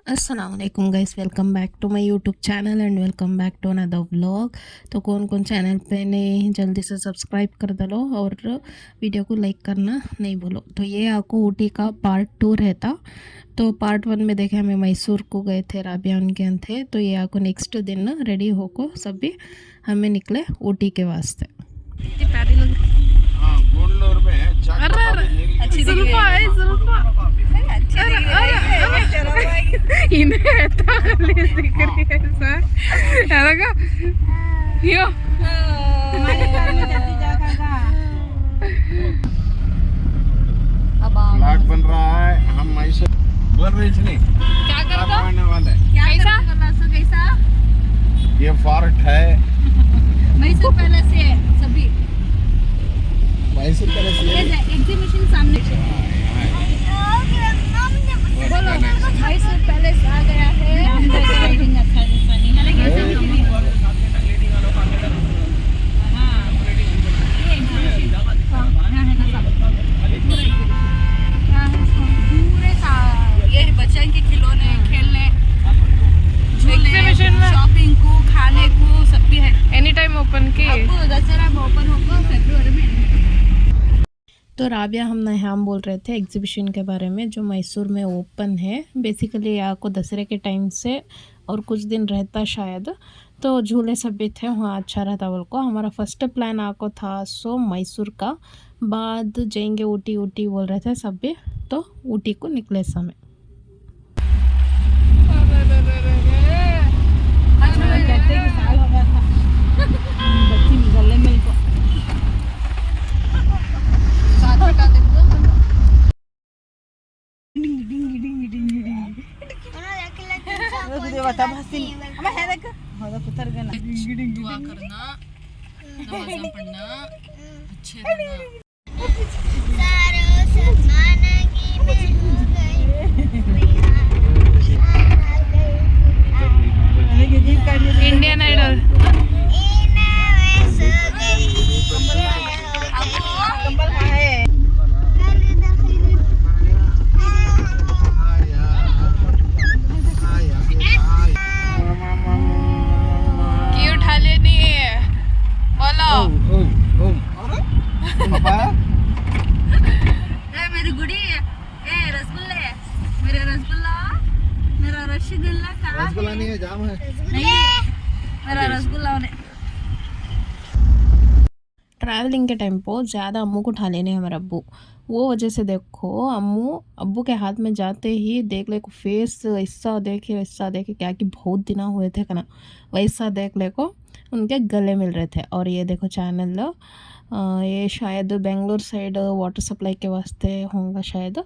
अस्सलाम वालेकुम guys, welcome back to my YouTube channel and welcome back to another vlog. तो कौन कौन चैनल पे नहीं हैं जल्दी से सब्सक्राइब कर दो और वीडियो को लाइक करना नहीं भूलो। तो ये आपको ऊटी का पार्ट 2 रहता। तो पार्ट 1 में देखे हमें मैसूर को गए थे, राबिया उनके थे। तो ये आपको नेक्स्ट दिन रेडी होको सभी हमें निकले ऊटी के वास्ते। ब्लॉग बन रहा है, हम मैसूर बोल रही थी क्या करता आने वाले। कैसा ये फोर्ट है मैसूर पैलेस से सभी मैसूर पैलेस एग्जीबिशन सामने बोलो मैसूर पैलेस आ गया है। राइडिंग अच्छा ये बच्चों के खिलौने खेलने झूले शॉपिंग को खाने को सब भी है। एनी टाइम ओपन की अब दशहरा में ओपन होगा फरवरी में। तो राबिया हम नहाम बोल रहे थे एग्जीबिशन के बारे में जो मैसूर में ओपन है। बेसिकली आपको दशहरे के टाइम से और कुछ दिन रहता शायद। तो झूले सब भी थे वहाँ, अच्छा रहता बोल को। हमारा फर्स्ट प्लान आपको था सो मैसूर का, बाद जाएंगे ऊटी ऊटी बोल रहे थे सब भी। तो ऊटी को निकले समय दुआ करना, नमाज़ पढ़ना, अच्छे रहना। इंडियन आइडल की उठा लेनी है। बोलो मेरी गुड़ी रसगुल्ले, मेरा रसगुल्ला, मेरा रसगुल्ला कहाँ रसगुल्ला नहीं है, जाम है। नहीं, मेरा रसगुल्ला ने ट्रैवलिंग के टाइम पर ज़्यादा अम्मू को उठा लेने हमारे अब्बू। वो वजह से देखो अब्बू के हाथ में जाते ही देख ले को फेस ऐसा देखे वैसा देखे, क्या कि बहुत दिन हुए थे ना, वैसा देख ले को उनके गले मिल रहे थे। और ये देखो चैनल ये शायद बेंगलोर साइड वाटर सप्लाई के वास्ते होगा शायद।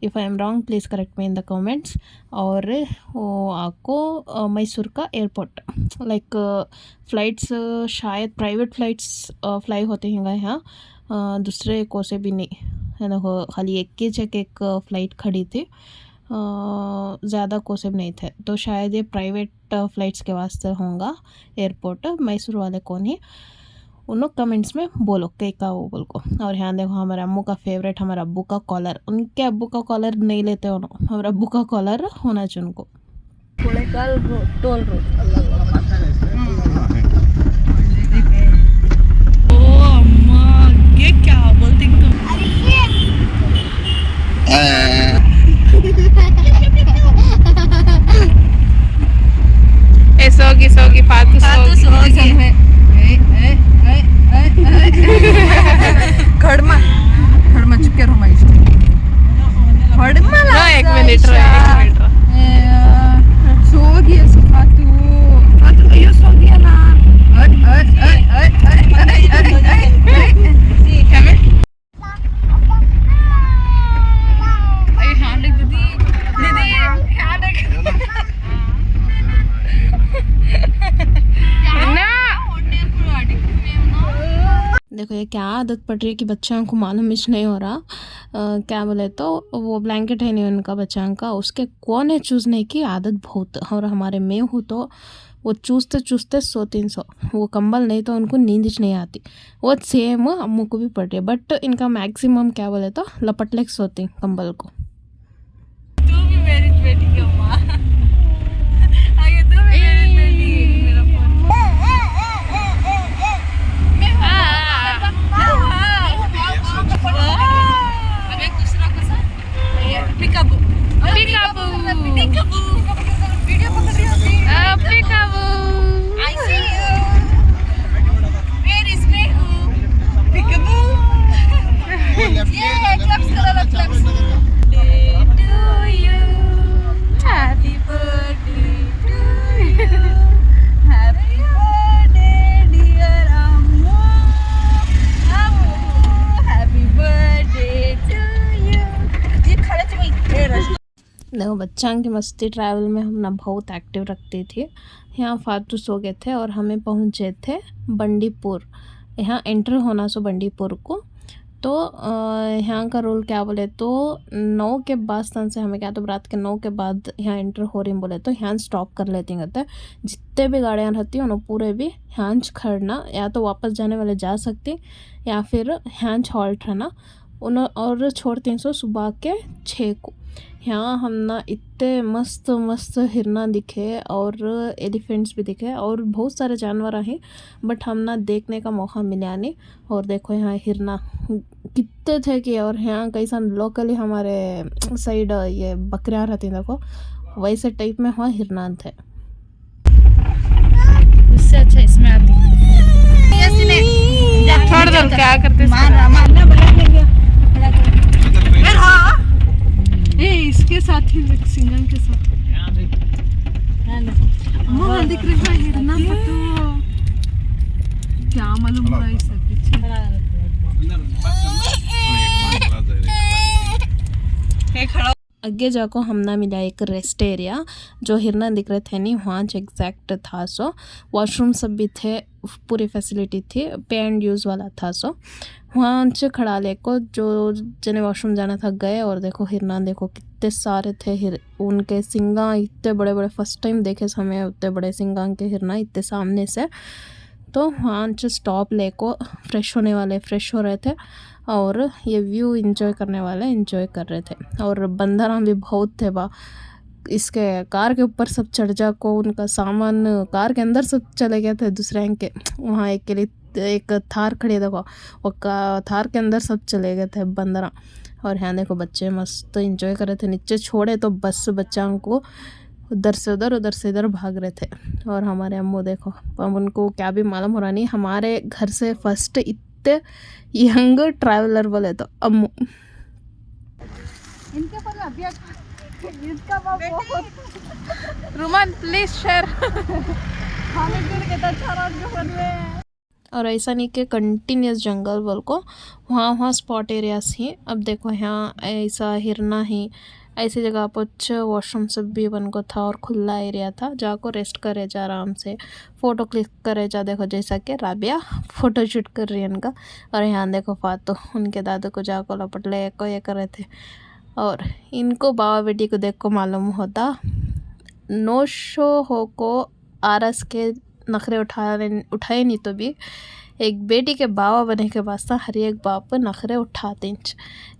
If I am wrong please correct me in the comments. और वो आपको मैसूर का एयरपोर्ट लाइक फ़्लाइट्स शायद प्राइवेट फ़्लाइट्स फ्लाई होते हैं यहाँ, दूसरे को से भी नहीं है ना। खाली एक फ़्लाइट खड़ी थी, ज़्यादा कोसेब नहीं थे। तो शायद ये प्राइवेट फ़्लाइट्स के वास्ते होगा एयरपोर्ट मैसूर वाले को नहीं। उन लोग कमेंट्स में बोलो कई का वो बोल को। और यहाँ देखो हमारे अम्मू का फेवरेट हमारे अब्बू का कॉलर। उनके अब्बू का कॉलर नहीं लेते हो, हमारे अब्बू का कॉलर होना चाहिए उनको। ओ अम्मा ये क्या बोलती तुम? सोगी फातू सोगी खड़मा चुके रहो मैं खड़मा एक मिनट सोगी फातू ये सोगी ना देखो ये क्या आदत पड़ रही है कि बच्चों को मालूम मिस नहीं हो रहा। क्या बोले तो वो ब्लैंकेट है नहीं उनका बच्चों का, उसके कोने चूसने की आदत बहुत। और हमारे में हो तो वो चूसते चूसते 100-300 वो कंबल नहीं तो उनको नींद नहीं आती। वो सेम अम्मू को भी पड़ रही है, बट इनका मैक्सिमम क्या बोले तो लपट लेक सोती कंबल को। तू भी मेरी बेटी की अम्मा बच्चा की मस्ती ट्रैवल में हम ना बहुत एक्टिव रखती थी। यहाँ फालतू सो गए थे और हमें पहुँचे थे बंडीपुर। यहाँ एंटर होना सो बंडीपुर को। तो यहाँ का रूल क्या बोले तो 9 के बाद से हमें क्या तो रात के 9 के बाद यहाँ एंटर हो रही बोले तो यहाँ स्टॉप कर लेती हैं। जितने भी गाड़ियाँ रहती हैं उन्होंने पूरे भी यहाँ खड़ना, या तो वापस जाने वाले जा सकती या फिर यहाँ हॉल्ट रहना उन्होंने, और छोड़ती सो सुबह के 6 को। यहाँ हम ना इतने मस्त मस्त हिरना दिखे और एलिफेंट्स भी दिखे और बहुत सारे जानवर हैं, बट हम ना देखने का मौका मिला नहीं। और देखो यहाँ हिरना कितने थे कि, और यहाँ कैसा लोकली हमारे साइड ये बकरियाँ रहती देखो वैसे टाइप में वहाँ हिरना थे। उससे अच्छा इसमें आती छोड़ दो क्या करते इसके साथ ही सिंगल के साथ अम्मा दिख रही है हिरना तो क्या मालूम हो रहा है इससे पीछे खड़ा। आगे जाको हम ना मिला एक रेस्ट एरिया जो हिरना दिख रहे थे नहीं वहाँ एग्जैक्ट था। सो वॉशरूम सब भी थे, पूरी फैसिलिटी थी, पे एंड यूज़ वाला था। सो वहाँ से खड़ा लेको जो जने वॉशरूम जाना था गए। और देखो हिरना देखो कितने सारे थे, उनके सिंगा इतने बड़े बड़े, फर्स्ट टाइम देखे समय उतने बड़े सिंगा के हिरना इतने सामने से। तो वहाँ से स्टॉप लेको फ्रेश होने वाले फ्रेश हो रहे थे और ये व्यू एंजॉय करने वाले एंजॉय कर रहे थे। और बंदर भी बहुत थे बा, इसके कार के ऊपर सब चढ़ जा को उनका सामान कार के अंदर सब चले गए थे दूसरे के। वहाँ एक के लिए एक थार खड़ी देखो वो थार के अंदर सब चले गए थे बंदरा। और यहाँ देखो बच्चे मस्त एंजॉय कर रहे थे, नीचे छोड़े तो बस बच्चों को उधर से इधर भाग रहे थे। और हमारे अम्मू देखो, अब उनको क्या भी मालूम हो रहा नहीं, हमारे घर से फर्स्ट इतने यंग ट्रैवलर बोले तो अम्मू। इनके पर अभी इसका बहुत रुमान प्लीज शेयर खाने पीने के अच्छा रहा। और ऐसा नहीं कि कंटिन्यूस जंगल बोल को वहाँ स्पॉट एरियाज ही। अब देखो यहाँ ऐसा हिरना ही, ऐसी जगह पर वॉशरूम सब भी बन को था और खुला एरिया था, जाको रेस्ट करे जा आराम से, फ़ोटो क्लिक करे जा। देखो जैसा कि राबिया फ़ोटो शूट कर रही है उनका। और यहाँ देखो फातो उनके दादू को जाको लपट ले को ये कर रहे थे। और इनको बाबा बेटी को देख को मालूम होता नो शो हो को आरस के नखरे उठाए नहीं तो भी एक बेटी के बाबा बने के वास्ता हर एक बाप नखरे उठाते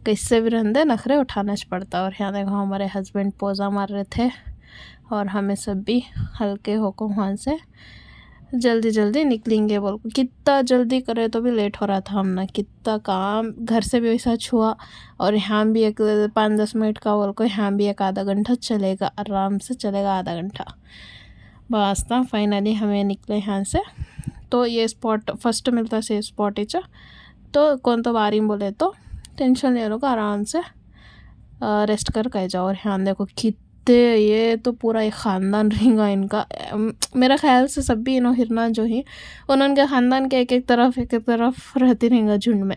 कैसे भी रहते नखरे उठाना पड़ता। और यहाँ देखो हमारे हस्बैंड पोजा मार रहे थे और हमें सब भी हल्के होको वहाँ से जल्दी निकलेंगे बोल को। कितना जल्दी करे तो भी लेट हो रहा था, हमने कितना काम घर से भी वैसा छुआ और यहाँ भी एक 5-10 मिनट का बोल को, यहाँ भी एक आधा घंटा चलेगा, आराम से चलेगा आधा घंटा। बस ना फाइनली हमें निकले यहाँ से। तो ये स्पॉट फर्स्ट मिलता से स्पॉट ही तो कौन तो बारी बोले तो टेंशन ले लो आराम से रेस्ट कर कह जाओ। और यहाँ देखो कितने, ये तो पूरा एक ख़ानदान रहेगा इनका। मेरा ख्याल से सब भी इन्हों हिरना जो ही उन्होंने ख़ानदान के एक एक तरफ रहती रहेगा झुंड में।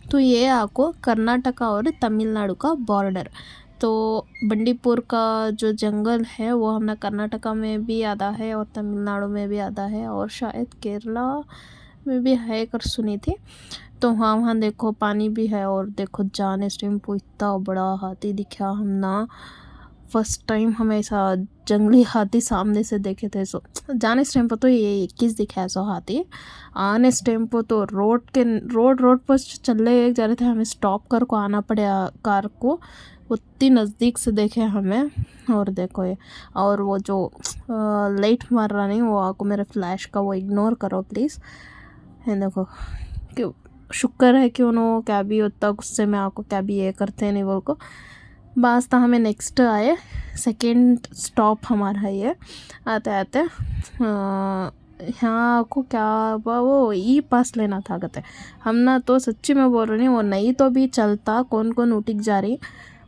तो ये आपको कर्नाटका और तमिलनाडु का बॉर्डर। तो बंडीपुर का जो जंगल है वो हमारा कर्नाटका में भी आता है और तमिलनाडु में भी आता है और शायद केरला में भी है कर सुनी थी। तो वहाँ देखो पानी भी है। और देखो जाने टाइम को इतना बड़ा हाथी दिखा हम ना, फर्स्ट टाइम हम ऐसा जंगली हाथी सामने से देखे थे। सो जाने टाइम पर तो ये 21 दिखा ऐसा हाथी, आने टाइम पर तो रोड पर चल जा रहे थे, हमें स्टॉप कर को आना पड़ा कार को, उतनी नज़दीक से देखे हमें। और देखो ये, और वो जो लाइट मार रहा नहीं वो आपको मेरे फ्लैश का वो इग्नोर करो प्लीज़। है देखो कि शुक्र है कि उन्होंने क्या भी उतना गुस्से में आपको क्या भी ये करते नहीं बोल को। बस तो हमें नेक्स्ट आए सेकेंड स्टॉप हमारा है ये। आते यहाँ को क्या वो ई पास लेना था कहते हम ना, तो सच्ची में बोल रही नहीं वो नहीं तो भी चलता, कौन उटिक जा रही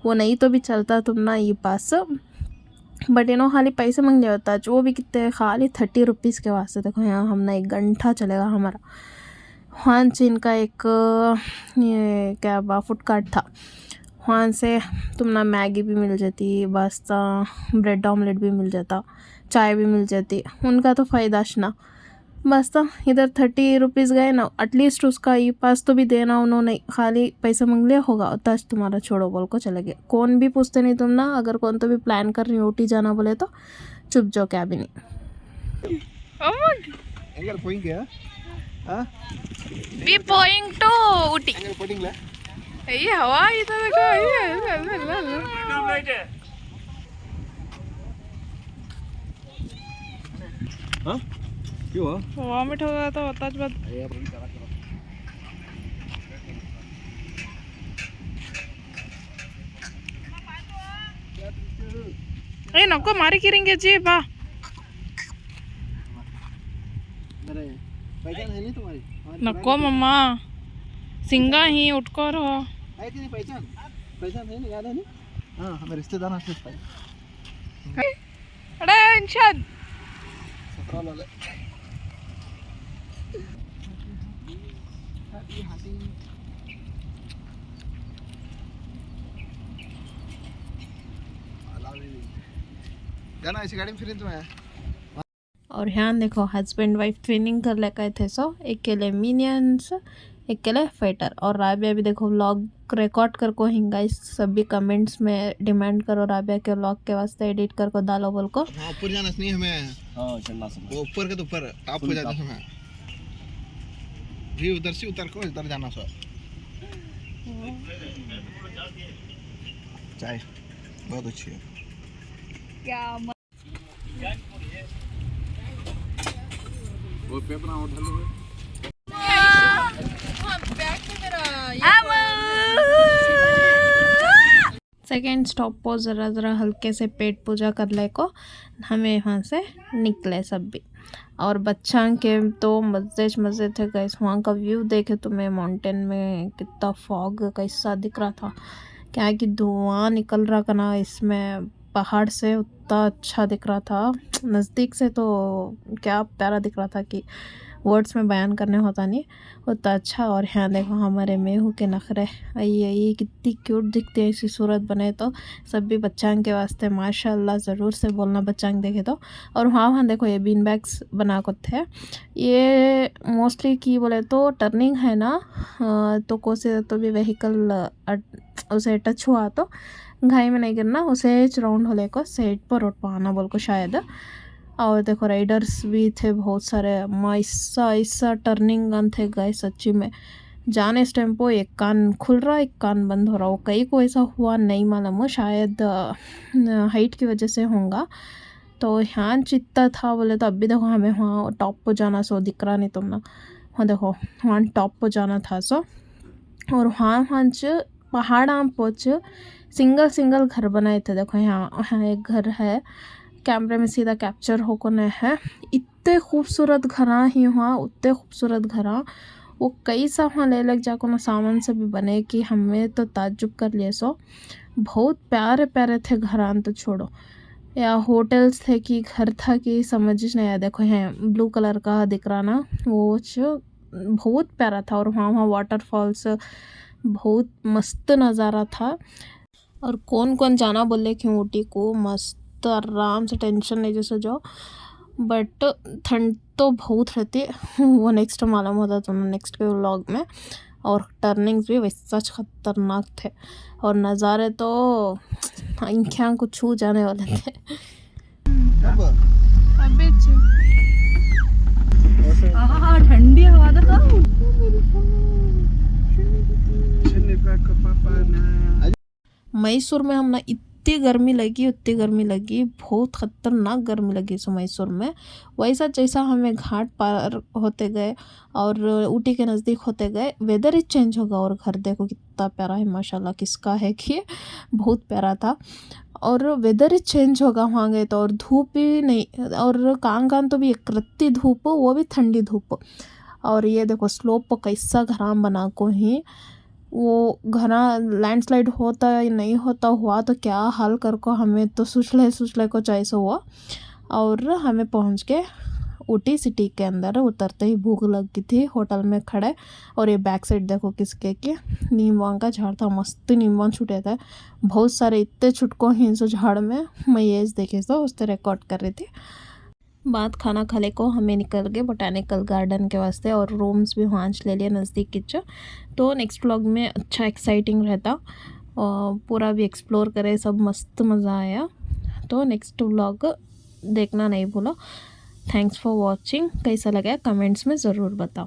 वो नहीं तो भी चलता तुम ना ये पास, बट खाली पैसे मांग जाता है, वो भी कितने खाली 30 रुपीज़ के वास्ते। देखो यहाँ हमने 1 घंटा चलेगा हमारा। वहाँ से इनका एक ये क्या फूड कार्ट था, वहाँ से तुम ना मैगी भी मिल जाती, पास्ता, ब्रेड ऑमलेट भी मिल जाता, चाय भी मिल जाती। उनका तो फ़ायदाश ना, बस तो इधर 30 रुपीज़ गए ना, एटलीस्ट उसका ई पास तो भी देना उन्होंने, खाली पैसा मांग लिया होगा तज तुम्हारा छोड़ो बोल को चले गए। कौन भी पूछते नहीं तुम ना, अगर कौन तो भी प्लान कर रही हो ऊटी जाना बोले तो चुप जाओ क्या भी नहीं। எங்க போயிங்க वी गोइंग टू ऊटी। எங்க போடிங்களா ये हवा इधर देखो, हां क्यों वॉमिट हो गया तो होता बात। ए नको मारी किरेंगे जी बा। अरे पहचान है नहीं तुम्हारी? नको मम्मा सिंगा ही उठको रहो। है कि नहीं पहचान? पहचान है नहीं, याद है नहीं? हाँ हमें रिश्तेदार हैं सिर्फ भाई। अरे इंशाद 17 वाले। जाना ऐसी गाड़ी में फिर तुम्हें। और यहाँ देखो हस्बैंड वाइफ ट्रेनिंग कर ले गए थे, सो एक के लिए मिनियंस, एक के लिए फाइटर। और राबिया भी देखो व्लॉग रिकॉर्ड कर को हिंगा, इस सभी कमेंट्स में डिमांड करो राबिया के व्लॉग के वास्ते एडिट कर को डालो बोल को। हाँ ऊपर जाना नहीं हमें। हाँ चलना सब वो ऊपर के तो ऊपर टॉप हो जाता हमें भी, उधर से उतर को इधर जाना सो। चाय बहुत अच्छी है। क्या वो पेपर उठा लो। सेकेंड स्टॉप पर ज़रा ज़रा हल्के से पेट पूजा कर ले को हमें यहाँ से निकले सब भी। और बच्चा के तो मज़े थे गैस, वहाँ का व्यू देखे तुम्हें, माउंटेन में कितना फॉग कैसा दिख रहा था, क्या कि धुआं निकल रहा का ना इसमें पहाड़ से, उतना अच्छा दिख रहा था नज़दीक से, तो क्या प्यारा दिख रहा था कि वर्ड्स में बयान करने होता नहीं, उतना अच्छा। और यहाँ देखो हमारे मेहू के नखरे, ये कितनी क्यूट दिखती है ऐसी सूरत बने तो, सब भी बच्चांग के वास्ते माशाल्लाह ज़रूर से बोलना बच्चांग देखे तो। और वहाँ देखो ये बीन बैग्स बना को थे, ये मोस्टली की बोले तो टर्निंग है ना, तो कोसे तो भी व्हीकल उसे टच हुआ तो घाई में नहीं गिरना, उसे राउंड होले को सेट पर रोड पाना बोल को शायद। और देखो राइडर्स भी थे बहुत सारे, ऐसा टर्निंग गन थे गए सच्ची में। जाने इस टाइम पर एक कान खुल रहा एक कान बंद हो रहा, वो कहीं को ऐसा हुआ नहीं मालूम, शायद हाइट की वजह से होगा। तो यहाँ चित्ता था बोले तो अभी देखो हमें वहाँ टॉप पर जाना, सो दिख रहा नहीं तुम ना, वहाँ देखो वहाँ टॉप पर जाना था सो। और वहाँ पहाड़ा पहुँच सिंगल घर बनाए थे। देखो यहाँ एक घर है, कैमरे में सीधा कैप्चर होको नहीं है, इतने खूबसूरत घरा ही वहाँ, उतने खूबसूरत घरा, वो कई सा वहाँ ले लग जाको ना सामान से भी बने कि हमें तो ताज्जुब कर लिए। सो बहुत प्यारे थे घरान तो छोड़ो, या होटल्स थे कि घर था कि समझ नहीं आया। देखो यहाँ ब्लू कलर का दिख रहा ना, वो बहुत प्यारा था। और वहाँ वाटरफॉल्स, बहुत मस्त नज़ारा था। और कौन जाना बोले कि ऊटी को मस्त आराम से टेंशन नहीं जैसे जाओ, बट ठंड तो बहुत रहती है, वो नेक्स्ट मालूम होता तुम्हें नेक्स्ट के व्लॉग में। और टर्निंग्स भी वैसा खतरनाक थे, और नज़ारे तो आँखें को छू जाने वाले थे। ठंडी हवा देखो। मैसूर में हम ना उतनी गर्मी लगी, बहुत ख़तरनाक गर्मी लगी सो मैसूर में। वैसा जैसा हमें घाट पार होते गए और ऊटी के नज़दीक होते गए, वेदर ही चेंज होगा। और घर देखो कितना प्यारा है माशाल्लाह, किसका है कि बहुत प्यारा था। और वेदर ही चेंज होगा वहाँ गए तो, और धूप भी नहीं, और कान तो भी एक रत्ती धूप, वो भी ठंडी धूप। और ये देखो स्लोप पर कैसा घराम बना को ही वो घना लैंडस्लाइड होता या नहीं होता, हुआ तो क्या हाल कर को, हमें तो सुसले को चाहिए हुआ। और हमें पहुंच के ऊटी सिटी के अंदर उतरते ही भूख लग गई थी, होटल में खड़े। और ये बैक साइड देखो किसके कि नीम वांग का झाड़ था, मस्त नीम वांग छूटे थे बहुत सारे, इतने छुटको ही सो झाड़ में। मैं ये देखे तो उस तरह रिकॉर्ड कर रही थी। बाद खाना खाने को हमें निकल गए बोटानिकल गार्डन के वास्ते, और रूम्स भी वहाँ ले लिए नज़दीक किच। तो नेक्स्ट व्लॉग में अच्छा एक्साइटिंग रहता, और पूरा भी एक्सप्लोर करे, सब मस्त मज़ा आया। तो नेक्स्ट व्लॉग देखना नहीं भूलो। Thanks for watching. कैसा लगा कमेंट्स में ज़रूर बताओ।